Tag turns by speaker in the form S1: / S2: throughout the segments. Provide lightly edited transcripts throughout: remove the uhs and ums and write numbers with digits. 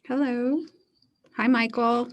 S1: Hello. Hi, Michael.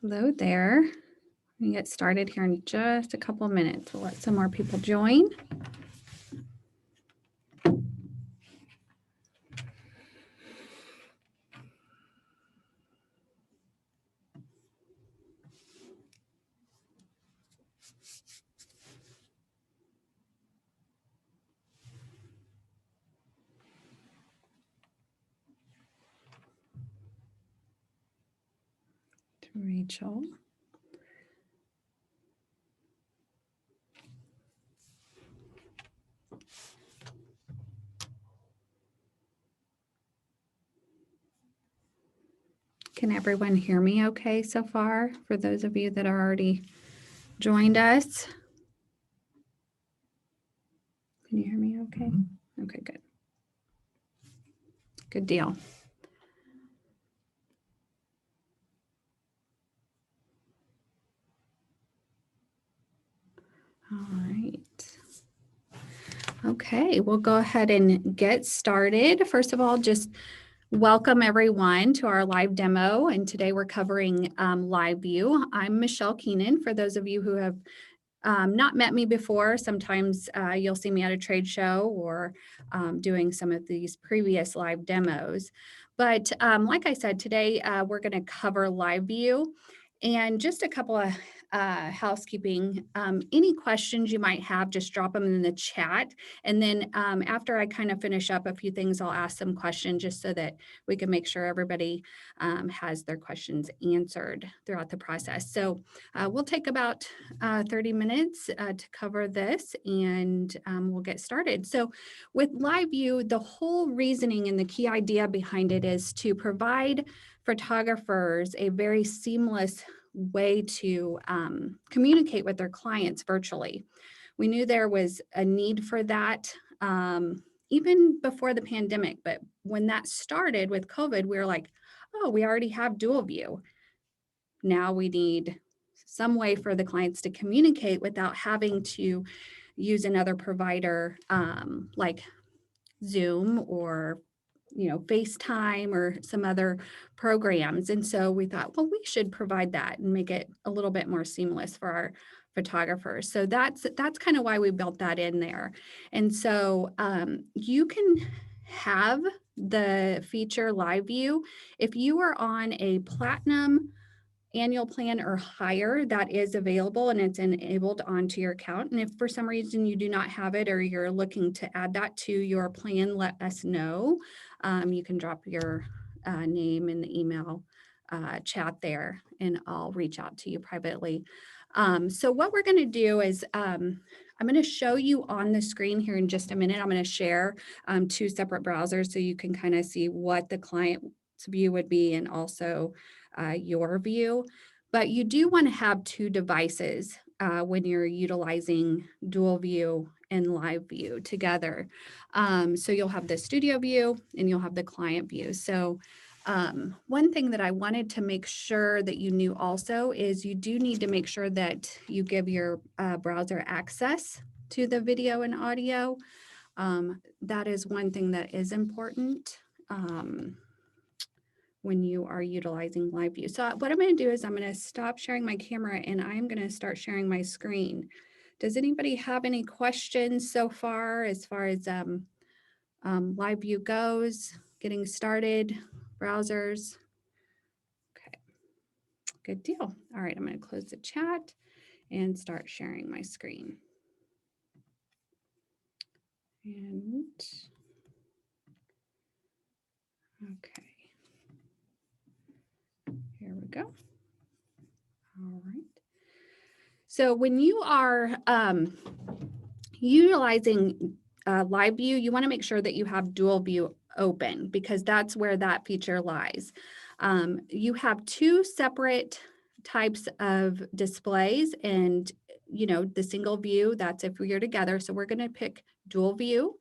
S1: Hello there. We can get started here in just a couple of minutes. We'll let some more people join. To Rachel. Can everyone hear me okay so far? For those of you that are already joined us. Can you hear me okay? Okay, good. Good deal. All right. Okay, we'll go ahead and get started. First of all, just welcome everyone to our live demo. And today we're covering live view. I'm Michelle Keenan. For those of you who have not met me before, sometimes you'll see me at a trade show or doing some of these previous live demos. But like I said, today we're going to cover live view. And just a couple of housekeeping. Any questions you might have, just drop them in the chat. And then after I kind of finish up a few things, I'll ask some questions just so that we can make sure everybody has their questions answered throughout the process. So we'll take about 30 minutes to cover this, and we'll get started. So with live view, the whole reasoning and the key idea behind it is to provide photographers a very seamless way to communicate with their clients virtually. We knew there was a need for that even before the pandemic, but when that started with COVID, we were like, oh, we already have dual view. Now we need some way for the clients to communicate without having to use another provider like Zoom or FaceTime or some other programs. And so we thought, well, we should provide that and make it a little bit more seamless for our photographers. So that's kind of why we built that in there. And so you can have the feature live view if you are on a platinum annual plan or higher. That is available and it's enabled onto your account. And if for some reason you do not have it or you're looking to add that to your plan, let us know. You can drop your name in the email chat there and I'll reach out to you privately. So what we're going to do is I'm going to show you on the screen here in just a minute. I'm going to share two separate browsers so you can kind of see what the client's view would be and also your view. But you do want to have two devices when you're utilizing dual view and live view together. So you'll have the studio view and you'll have the client view. So one thing that I wanted to make sure that you knew also is you do need to make sure that you give your browser access to the video and audio. That is one thing that is important when you are utilizing live view. So what I'm going to do is I'm going to stop sharing my camera and I'm going to start sharing my screen. Does anybody have any questions so far as live view goes, getting started, browsers? Okay, good deal. All right, I'm going to close the chat and start sharing my screen. And okay. go. All right. So when you are utilizing live view, you want to make sure that you have dual view open because that's where that feature lies. You have two separate types of displays and the single view, that's if we are together. So we're going to pick dual view.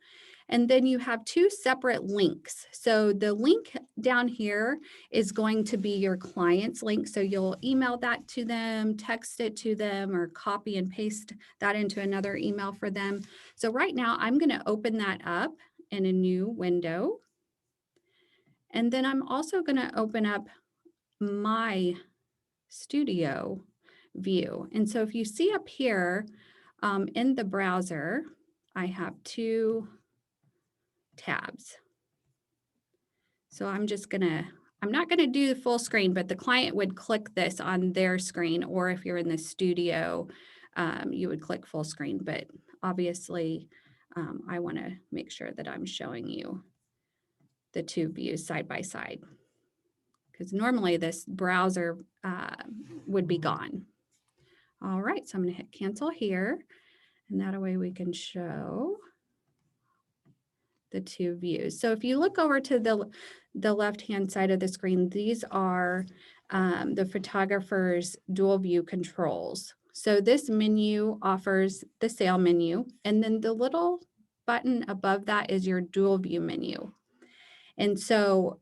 S1: And then you have two separate links. So the link down here is going to be your client's link. So you'll email that to them, text it to them, or copy and paste that into another email for them. So right now I'm going to open that up in a new window. And then I'm also going to open up my studio view. And so if you see up here in the browser, I have two tabs. So I'm not gonna do the full screen, but the client would click this on their screen, or if you're in the studio, you would click full screen. But obviously, I wanna make sure that I'm showing you the two views side by side, because normally this browser would be gone. All right, so I'm gonna hit cancel here, and that way we can show the two views. So if you look over to the left-hand side of the screen, these are the photographer's dual view controls. So this menu offers the sale menu, and then the little button above that is your dual view menu. And so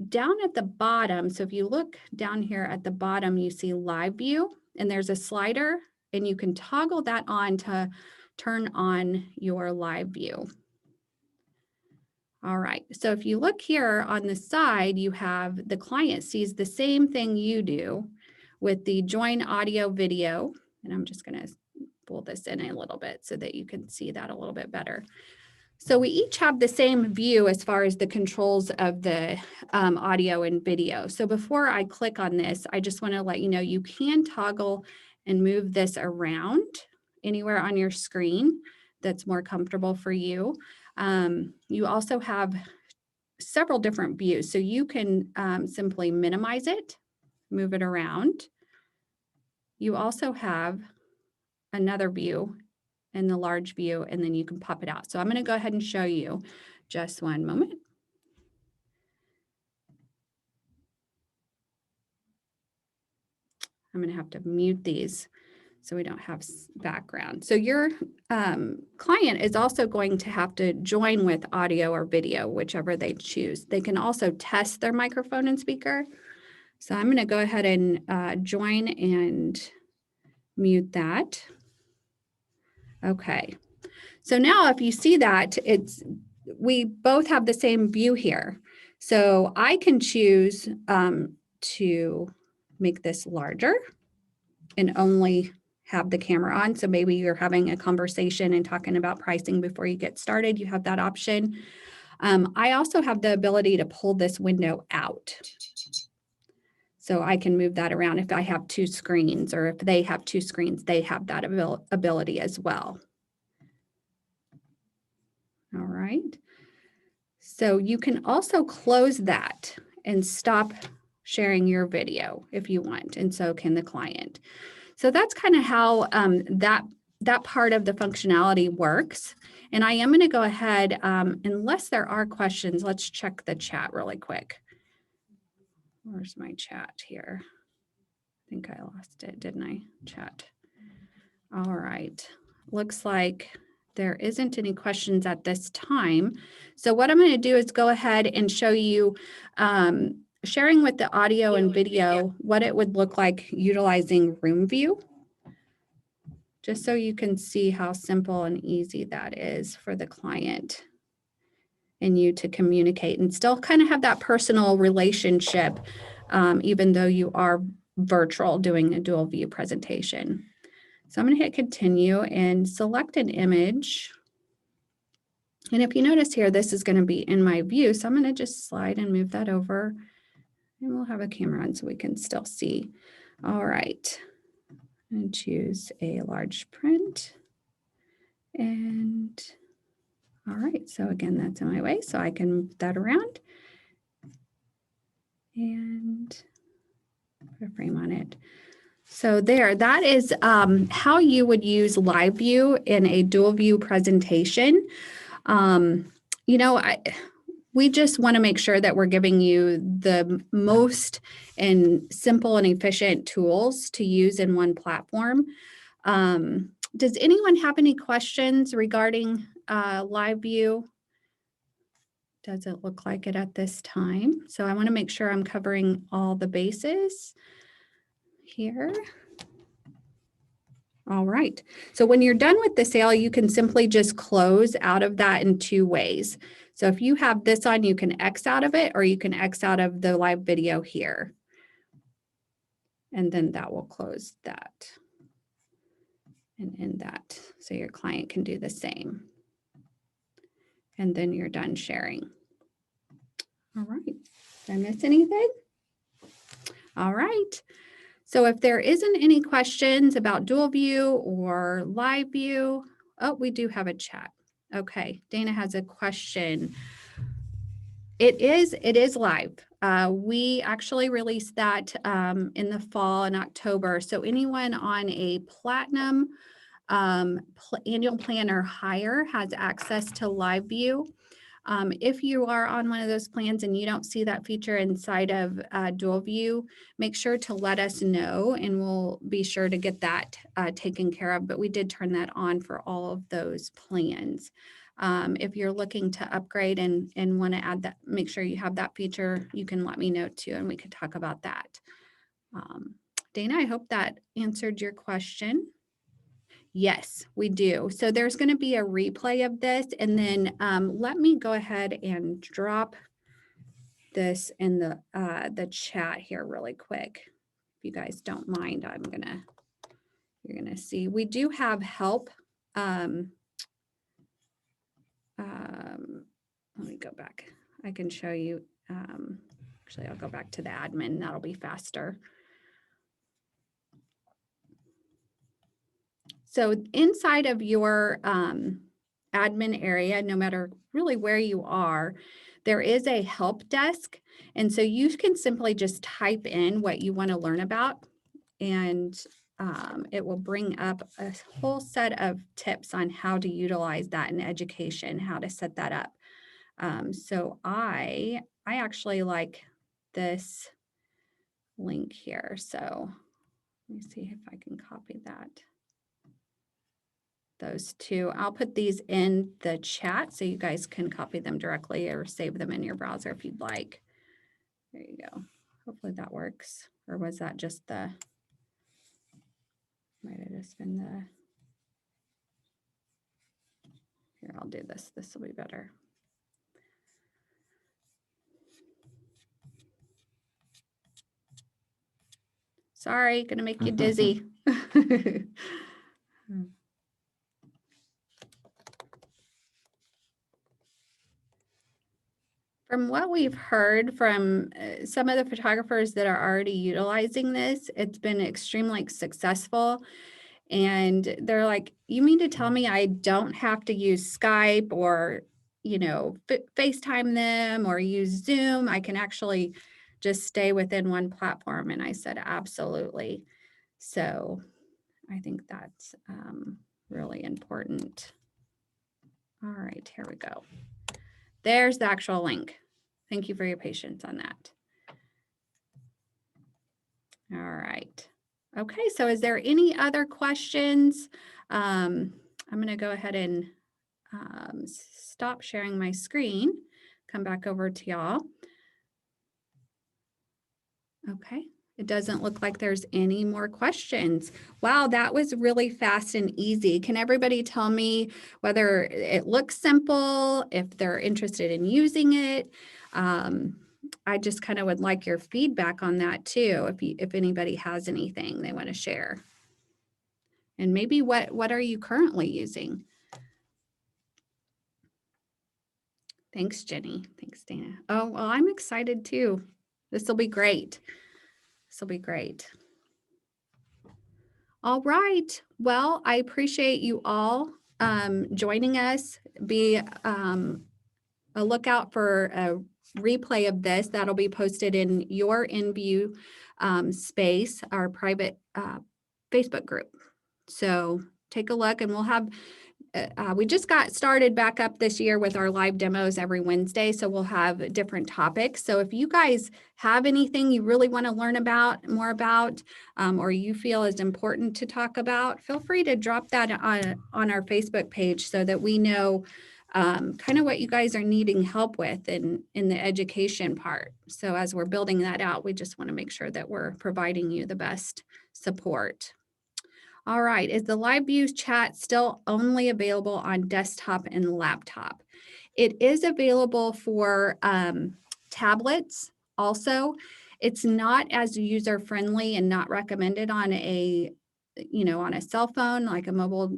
S1: down at the bottom, so if you look down here at the bottom, you see live view, and there's a slider, and you can toggle that on to turn on your live view. All right, so if you look here on the side, you have the client sees the same thing you do with the join audio video. And I'm just gonna pull this in a little bit so that you can see that a little bit better. So we each have the same view as far as the controls of the audio and video. So before I click on this, I just wanna let you know you can toggle and move this around anywhere on your screen that's more comfortable for you. You also have several different views. So you can simply minimize it, move it around. You also have another view in the large view, and then you can pop it out. So I'm going to go ahead and show you just one moment. I'm going to have to mute these so we don't have background. So your client is also going to have to join with audio or video, whichever they choose. They can also test their microphone and speaker. So I'm going to go ahead and join and mute that. Okay. So now if you see that, we both have the same view here. So I can choose to make this larger and only have the camera on. So maybe you're having a conversation and talking about pricing before you get started. You have that option. I also have the ability to pull this window out. So I can move that around if I have two screens, or if they have two screens, they have that ability as well. All right. So you can also close that and stop sharing your video if you want, and so can the client. So that's kind of how that part of the functionality works. And I am going to go ahead, unless there are questions, let's check the chat really quick. Where's my chat here? I think I lost it, didn't I? Chat. All right. Looks like there isn't any questions at this time. So what I'm going to do is go ahead and show you sharing with the audio and video what it would look like utilizing room view, just so you can see how simple and easy that is for the client and you to communicate and still kind of have that personal relationship, even though you are virtual doing a dual view presentation. So I'm going to hit continue and select an image. And if you notice here, this is going to be in my view. So I'm going to just slide and move that over, and we'll have a camera on so we can still see. All right. And choose a large print. And all right, so again, that's in my way, so I can move that around. And Put a frame on it. So there, that is how you would use live view in a dual view presentation. You know, we just want to make sure that we're giving you the most and simple and efficient tools to use in one platform. Does anyone have any questions regarding live view? Doesn't look like it at this time. So I want to make sure I'm covering all the bases here. All right. So when you're done with the sale, you can simply just close out of that in two ways. So if you have this on, you can X out of it, or you can X out of the live video here. And then that will close that and end that. So your client can do the same. And then you're done sharing. All right. Did I miss anything? All right. So if there isn't any questions about dual view or live view, oh, we do have a chat. Okay, Dana has a question. It is live. We actually released that in the fall in October. So anyone on a platinum annual plan or higher has access to live view. If you are on one of those plans and you don't see that feature inside of dual view, make sure to let us know and we'll be sure to get that taken care of. But we did turn that on for all of those plans. If you're looking to upgrade and want to add that, make sure you have that feature, you can let me know too, and we could talk about that. Dana, I hope that answered your question. Yes, we do. So there's going to be a replay of this, and then let me go ahead and drop this in the chat here really quick. If you guys don't mind, you're gonna see we do have help. Let me go back. I can show you. Actually, I'll go back to the admin. That'll be faster. So inside of your admin area, no matter really where you are, there is a help desk. And so you can simply just type in what you want to learn about, and it will bring up a whole set of tips on how to utilize that in education, how to set that up. So I actually like this link here. So let me see if I can copy that. Those two. I'll put these in the chat so you guys can copy them directly or save them in your browser if you'd like. There you go. Hopefully that works. Or was that just the, might have just been the, here, I'll do this. This will be better. Sorry, gonna make you dizzy. From what we've heard from some of the photographers that are already utilizing this, it's been extremely successful. And they're like, you mean to tell me I don't have to use Skype or, you know, FaceTime them or use Zoom? I can actually just stay within one platform. And I said, absolutely. So I think that's really important. All right, here we go. There's the actual link. Thank you for your patience on that. All right. Okay, so is there any other questions? I'm going to go ahead and stop sharing my screen, come back over to y'all. Okay, it doesn't look like there's any more questions. Wow, that was really fast and easy. Can everybody tell me whether it looks simple, if they're interested in using it? I just kind of would like your feedback on that too, if anybody has anything they want to share. And maybe what are you currently using? Thanks, Jenny. Thanks, Dana. Oh, well, I'm excited too. This will be great. This will be great. All right. Well, I appreciate you all joining us. Be a lookout for a replay of this. That'll be posted in your InView space, our private Facebook group. So take a look, and we'll have, we just got started back up this year with our live demos every Wednesday. So we'll have different topics. So if you guys have anything you really want to learn about, more about, or you feel is important to talk about, feel free to drop that on our Facebook page so that we know kind of what you guys are needing help with in the education part. So as we're building that out, we just want to make sure that we're providing you the best support. All right, is the live view chat still only available on desktop and laptop? It is available for tablets also. It's not as user-friendly and not recommended on a, on a cell phone, like a mobile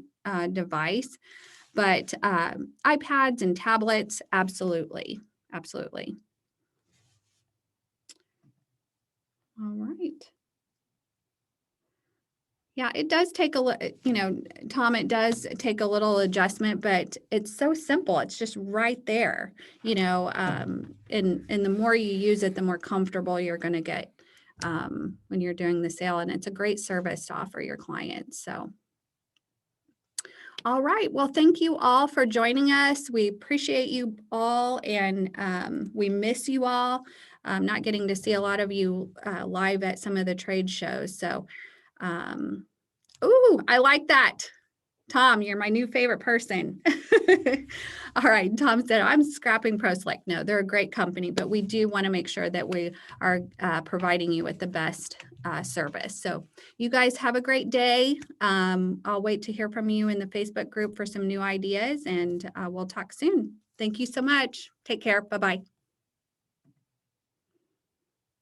S1: device, but iPads and tablets, absolutely, absolutely. All right. Yeah, it does take Tom, it does take a little adjustment, but it's so simple. It's just right there, and the more you use it, the more comfortable you're going to get when you're doing the sale. And it's a great service to offer your clients. So, all right. Well, thank you all for joining us. We appreciate you all, and we miss you all. Not getting to see a lot of you live at some of the trade shows. So, ooh, I like that. Tom, you're my new favorite person. All right. Tom said, I'm scrapping ProSelect. No, they're a great company, but we do want to make sure that we are providing you with the best service. So you guys have a great day. I'll wait to hear from you in the Facebook group for some new ideas, and we'll talk soon. Thank you so much. Take care. Bye-bye.